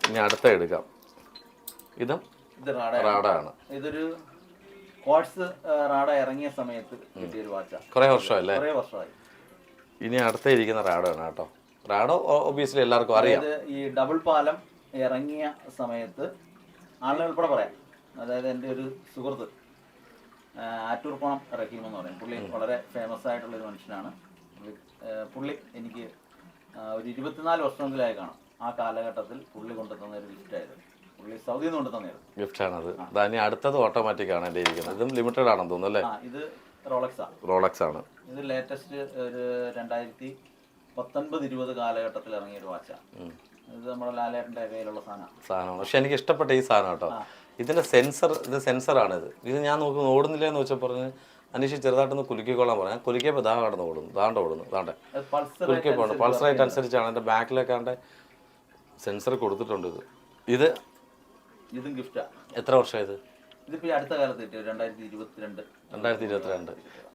ഇനി അടുത്ത എടുക്കാം. ഇതും ഇത് റാഡാണ്. ഇതൊരു ക്വാർട്സ് റാഡ ഇറങ്ങിയ സമയത്ത് കിട്ടിയൊരു വാച്ചാണ്. കുറേ വർഷമല്ലേ? കുറേ വർഷമായി. ഇനി അടുത്ത ഇരിക്കുന്ന റാഡാണ് കേട്ടോ. റാഡോ ഒബിയസ്ലി എല്ലാവർക്കും അറിയാം. ഈ ഡബിൾ പാലം ഇറങ്ങിയ സമയത്ത് ആളുകൾ ഉൾപ്പെടെ പറയാം. അതായത് എൻ്റെ ഒരു സുഹൃത്ത് ആറ്റൂർപ്പണം റഹീം എന്ന് പറയും. പുള്ളി വളരെ ഫേമസ് ആയിട്ടുള്ളൊരു മനുഷ്യനാണ്. പുള്ളി എനിക്ക് ഒരു 24 വർഷമെങ്കിലായി കാണും. ആ കാലഘട്ടത്തിൽ പുള്ളി കൊണ്ടുതന്ന ഒരു ഗിഫ്റ്റായിരുന്നു. പുള്ളി സൗദിയിൽ നിന്ന് കൊണ്ടുതന്നായിരുന്നു. ഗിഫ്റ്റാണത്. ഇനി അടുത്തത് ഓട്ടോമാറ്റിക് ആണ് എൻ്റെ ഇരിക്കുന്നത്. ഇതും ലിമിറ്റഡ് ആണെന്ന് തോന്നുന്നു അല്ലേ? ഇത് റോളക്സ് ആണ്. ഇത് ലേറ്റസ്റ്റ് ഒരു 2019-20 കാലഘട്ടത്തിൽ ഇറങ്ങിയ ഒരു വാച്ചാണ്. ഇത് നമ്മുടെ ലാലേട്ടൻ്റെ കയ്യിലുള്ള സാധനമാണ്. പക്ഷെ എനിക്ക് ഇഷ്ടപ്പെട്ട ഈ സാധനം കേട്ടോ. ഇതിന്റെ സെൻസറാണിത്. ഇത് ഞാൻ നോക്കി ഓടുന്നില്ല എന്ന് വെച്ചാൽ പറഞ്ഞ് അനീഷ് ചെറുതായിട്ടൊന്ന് കുലുക്കിക്കൊള്ളാൻ പറഞ്ഞു. കുലുക്കിയപ്പോൾ ദാ കടന്ന് ഓടുന്നു. ഓടുന്നു. കുലുക്കിയപ്പോൾ ഉണ്ട്. പൾസ് റേറ്റ് അനുസരിച്ചാണ്. എൻ്റെ ബാക്കിലേക്കാണ്ട് സെൻസർ കൊടുത്തിട്ടുണ്ട്. ഇതും ഗിഫ്റ്റാണ്. എത്ര വർഷമായത്? ഇതിപ്പോൾ അടുത്ത കാലത്ത് കിട്ടിയത് 2022.